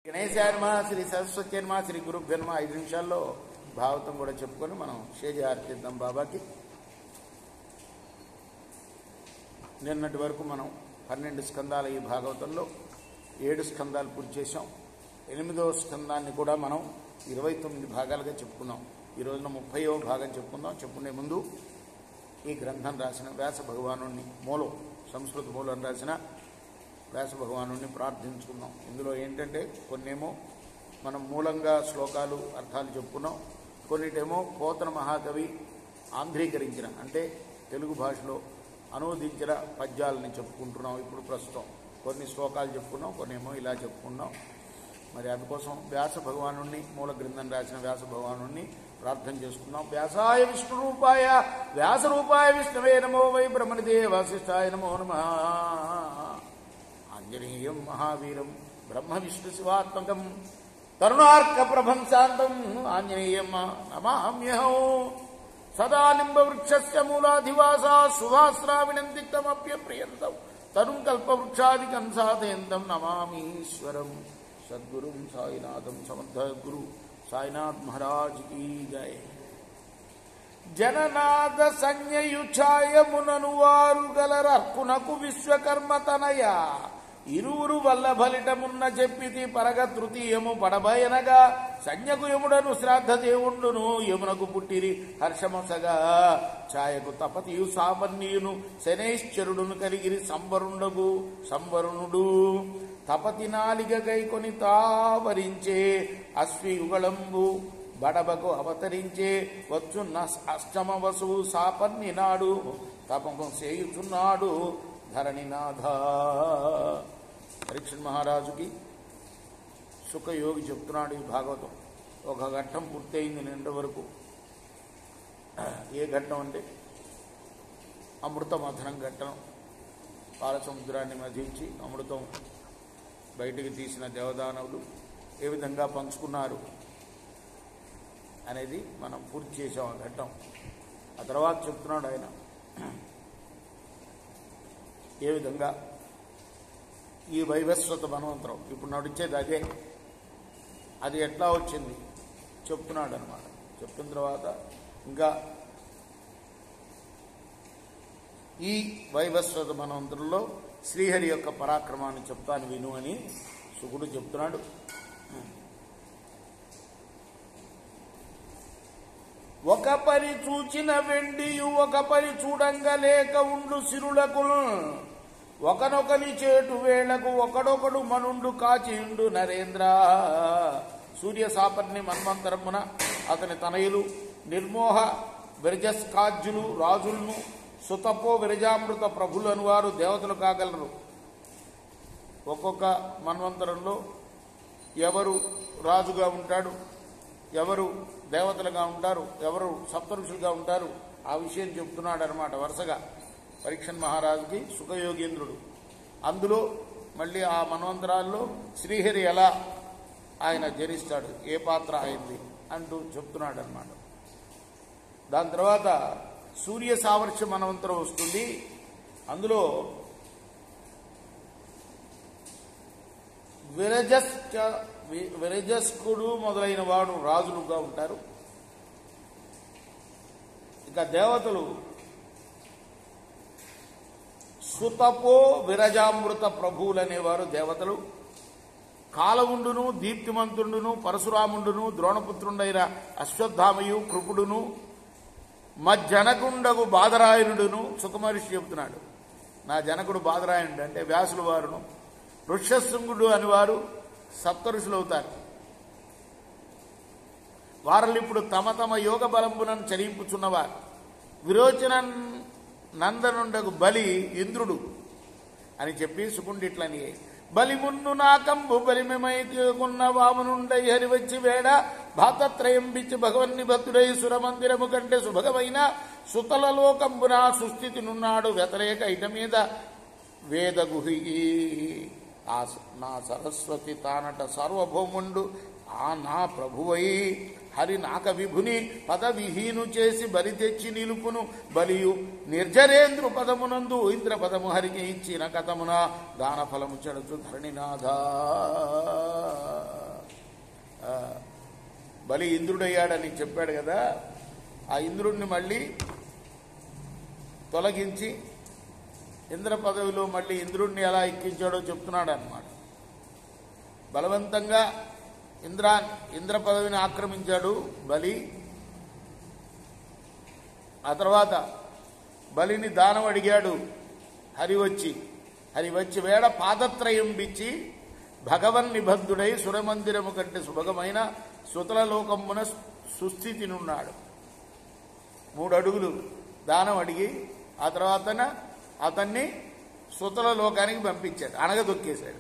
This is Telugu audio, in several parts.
గణేశాయ నమః, శ్రీ సరస్వతి నమః, శ్రీ గురుభ్యో నమః. 5 నిమిషాల్లో భాగవతం కూడా చెప్పుకొని మనం శేజార్తిద్దాం బాబాకి. నిన్నటి వరకు మనం 12 స్కందాల ఈ భాగవతంలో 7 స్కందాలు పూర్తి చేశాం. 8వ స్కందాన్ని కూడా మనం 29 భాగాలుగా చెప్పుకున్నాం. ఈ రోజున 30వ భాగం చెప్పుకుందాం. చెప్పుకునే ముందు ఈ గ్రంథం రాసిన వ్యాస భగవాను మూలం, సంస్కృత మూలం రాసిన వ్యాస భగవాను ప్రార్థించుకున్నాం. ఇందులో ఏంటంటే కొన్నేమో మనం మూలంగా శ్లోకాలు అర్థాలు చెప్పుకున్నాం, కొన్నిటేమో పోతన మహాకవి ఆంధ్రీకరించిన అంటే తెలుగు భాషలో అనువదించిన పద్యాలని చెప్పుకుంటున్నాం. ఇప్పుడు ప్రస్తుతం కొన్ని శ్లోకాలు చెప్పుకున్నాం, కొన్నేమో ఇలా చెప్పుకున్నాం. మరి అందుకోసం వ్యాస భగవాను మూల గ్రంథం రాసిన వ్యాస భగవాను ప్రార్థన చేసుకున్నాం. వ్యాసాయ విష్ణు రూపాయ వ్యాస రూపాయ విష్ణవే నమో వై బ్రహ్మణిదే వాసిష్ఠాయ నమో నమః. ఆంజనేయం మహావీరం బ్రహ్మ విష్ణు శివాత్మకం తరుణార్క ప్రభం శాంతం ఆంజనేయం నమామ్యహం. సదా నింబ వృక్షస్య మూలాధివాసా సువాస్రావినందిక్తమప్యప్రియంతం తరుం కల్పవృక్షాదికం సాధేందం నమామీశ్వరం సద్గురుం సాయినాథం. సమర్థ గురు సాయినాథ్ మహారాజ్ కీ జయ. జననాద సంజ్ఞయుఛాయమునను వారు గలరర్కునకు విశ్వకర్మ తనయ ఇరువురు వల్ల ఫలిటమున్న చెప్పితి పరగ తృతీయము పడబయనగా సంజ్ఞకు యముడను శ్రాద్ధ దేవుండును యమునకు పుట్టిరి హర్షమసగా ఛాయకు తపతియు సామర్ణీయును శనైశ్చరుడును కలిగిరి సంవరుణుడు తపతి నాలిగ గైకొని తావరించే అశ్వయుగళంబు బడబకు అవతరించే వచ్చున్న అష్టమ వసువు సాపర్ని నాడు తపము చేయుచున్నాడు ధరణినాథ. పరీక్ష మహారాజుకి సుఖయోగి చెప్తున్నాడు ఈ భాగవతం. ఒక ఘట్టం పూర్తయింది నిండు వరకు. ఏ ఘట్టం అంటే అమృత మథనం ఘట్టం. పాలసముద్రాన్ని మధించి అమృతం బయటికి తీసిన దేవదానవులు ఏ విధంగా పంచుకున్నారు అనేది మనం పూర్తి చేసాం ఆ ఘట్టం. ఆ తర్వాత చెప్తున్నాడు ఆయన ఏ విధంగా ఈ వైవస్వత మన్వంతరం ఇప్పుడు నడిచేది అదే, అది ఎట్లా వచ్చింది చెప్తున్నాడు అనమాట. చెప్పిన తర్వాత ఇంకా ఈ వైవస్వత మన్వంతరంలో శ్రీహరి యొక్క పరాక్రమాన్ని చెప్తాను విను అని శుకుడు చెప్తున్నాడు. ఒక పరి చూచిన వెండియు ఒక పరి చూడంగా లేక ఉండు సిరులకు ఒకనొకని చేటు వేళకు ఒకడొకడు మనుండు కాచిండు నరేంద్ర. సూర్య సాపర్ణి మన్వంతరమున అతని తనయులు నిర్మోహ విరజస్కాజ్యులు రాజులను సుతపో విరజామృత ప్రభులను వారు దేవతలు కాగలరు. ఒక్కొక్క మన్వంతరంలో ఎవరు రాజుగా ఉంటాడు, ఎవరు దేవతలుగా ఉంటారు, ఎవరు సప్తఋషులుగా ఉంటారు, ఆ విషయం చెప్తున్నాడు అనమాట వరుసగా పరీక్షణ్ మహారాజుకి సుఖయోగేంద్రుడు. అందులో మళ్ళీ ఆ మన్వంతరాల్లో శ్రీహరి ఎలా ఆయన జనిస్తాడు, ఏ పాత్ర అయింది అంటూ చెప్తున్నాడు అనమాట. దాని తర్వాత సూర్య సావర్ష మన్వంతరం వస్తుంది. అందులో విరజస్కుడు మొదలైన వాడు రాజులుగా ఉంటారు. ఇక దేవతలు సుతపో విరజామృత ప్రభువులనేవారు దేవతలు. కాలవుండును దీప్తిమంతుడును పరశురాముండును ద్రోణపుత్రుండైన అశ్వత్థామయు కృపుడును మజ్జనకుండగు బాదరాయణుడును. సుఖమహర్షి చెబుతున్నాడు నా జనకుడు బాదరాయణుడు అంటే వ్యాసుల వారును, ఋష్యశృంగుడు అని వారు సప్తఋషులు అవుతారు. వారిని ఇప్పుడు తమ తమ యోగ బలంబునను చరింపుచున్నవారు. విరోచన నందనుండగు బలి ఇంద్రుడు అని చెప్పి సుకుండిట్లని బలి మున్ను నాకంబు బలిమెమైకున్న వామునుండై హరివచ్చి వేడ భాతత్రయం బిచ్చి భగవన్ని భక్తుడై సురమందిరము కంటే సుభగమైన సుతల లోకంబున సుస్థితి నున్నాడు వ్యతిరేక ఇట మీద వేదగుహి. నా సరస్వతి తానట సార్వభౌముండు ఆ నా ప్రభువై హరి నాక విభుని పదవిహీను చేసి బలి తెచ్చి నిలుపును బలియు నిర్జరేంద్రు పదమునందు ఇంద్ర పదము హరికి ఇచ్చిన కథమున దాన ఫలము చెడుచు ధరణినాథ. బలి ఇంద్రుడయ్యాడని చెప్పాడు కదా, ఆ ఇంద్రుడిని మళ్ళీ తొలగించి ఇంద్ర పదవిలో మళ్ళీ ఇంద్రుడిని ఎలా ఎక్కించాడో చెప్తున్నాడు అన్నమాట. బలవంతంగా ఇంద్ర పదవిని ఆక్రమించాడు బలి. ఆ తర్వాత బలిని దానం అడిగాడు హరి వచ్చి వేడ పాదత్రయం బిచ్చి భగవన్ నిబంధుడై సురమందిరము కంటే శుభగమైన సుతల లోకమున సుస్థితినున్నాడు. 3 అడుగులు దానం అడిగి ఆ తర్వాత అతన్ని సుతల లోకానికి పంపించాడు, అణగదొక్కేశాడు.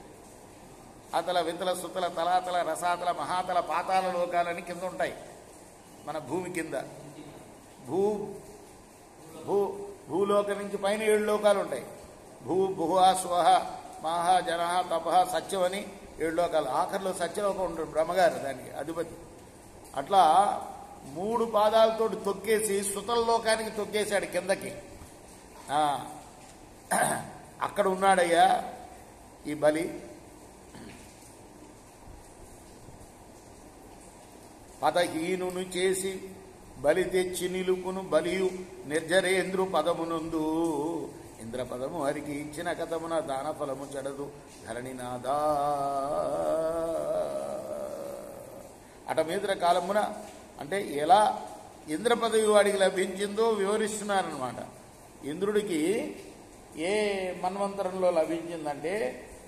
అతల వితల సుతల తలాతల రసాతల మహాతల పాతాల లోకాలని కింద ఉంటాయి మన భూమి కింద. భూలోకం నుంచి పైన 7 లోకాలు ఉంటాయి. భువ స్వహ మహ జన తప సత్యం అని 7 లోకాలు. ఆఖరిలో సత్యలోకం ఉంటుంది, బ్రహ్మగారు దానికి అధిపతి. అట్లా 3 పాదాలతో తొక్కేసి సుతల లోకానికి తొక్కేశాడు కిందకి. అక్కడ ఉన్నాడయ్యా ఈ బలి. పదహీనును చేసి బలి తెచ్చి నిలుపును బలియు నిర్జరేంద్రు పదమునందు ఇంద్ర పదము హరికి ఇచ్చిన కథమున దాన ఫలము చెడదు ధరణినాదా. అట మీదర కాలమున అంటే ఎలా ఇంద్ర పదవి వాడికి లభించిందో వివరిస్తున్నారనమాట. ఇంద్రుడికి ఏ మన్వంతరంలో లభించిందంటే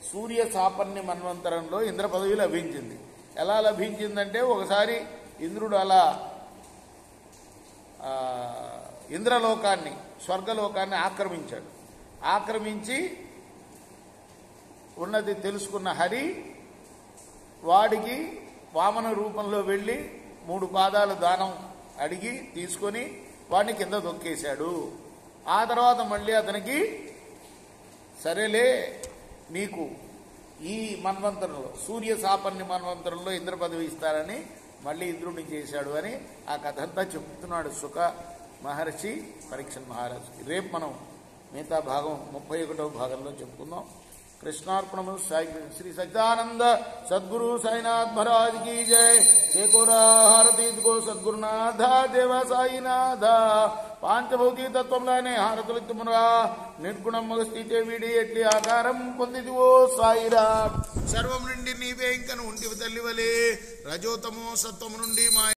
సూర్య సాపర్ణ్య మన్వంతరంలో ఇంద్ర పదవి లభించింది. ఎలా లభించిందంటే ఒకసారి ఇంద్రుడు అలా ఇంద్రలోకాన్ని స్వర్గలోకాన్ని ఆక్రమించి ఉన్నది తెలుసుకున్న హరి వాడికి వామన రూపంలో వెళ్ళి 3 పాదాలు దానం అడిగి తీసుకొని వాడిని కింద దొక్కేశాడు. ఆ తర్వాత మళ్ళీ అతనికి సరేలే నీకు ఈ మన్వంతరంలో సూర్య సాపర్ణ్య మన్వంతరంలో ఇంద్ర పదవి ఇస్తారని మళ్ళీ ఇంద్రుడిని చేశాడు అని ఆ కథ అంతా చెప్తున్నాడు సుఖ మహర్షి పరీక్షణ్ మహారాజుకి. రేపు మనం మిగతా భాగం 31వ భాగంలో చెప్పుకుందాం. कृष्णार्पणम साई श्री सच्चिदानंद सद्गुरु साईनाथ महाराज की जय। शेकोरा हारती को सद्गुरुनाथ देव साईनाथ पांचभौतिक तत्वंलाने हारतुलित्तमुनगा निर्गुणम స్థితే వీడి ఎట్లి ఆకారం పొందిదివో సాయిరామ్। సర్వం నుండి నీవే ఇంకను ఉంటివి తల్లివలే రజోతమో సత్వము నుండి మా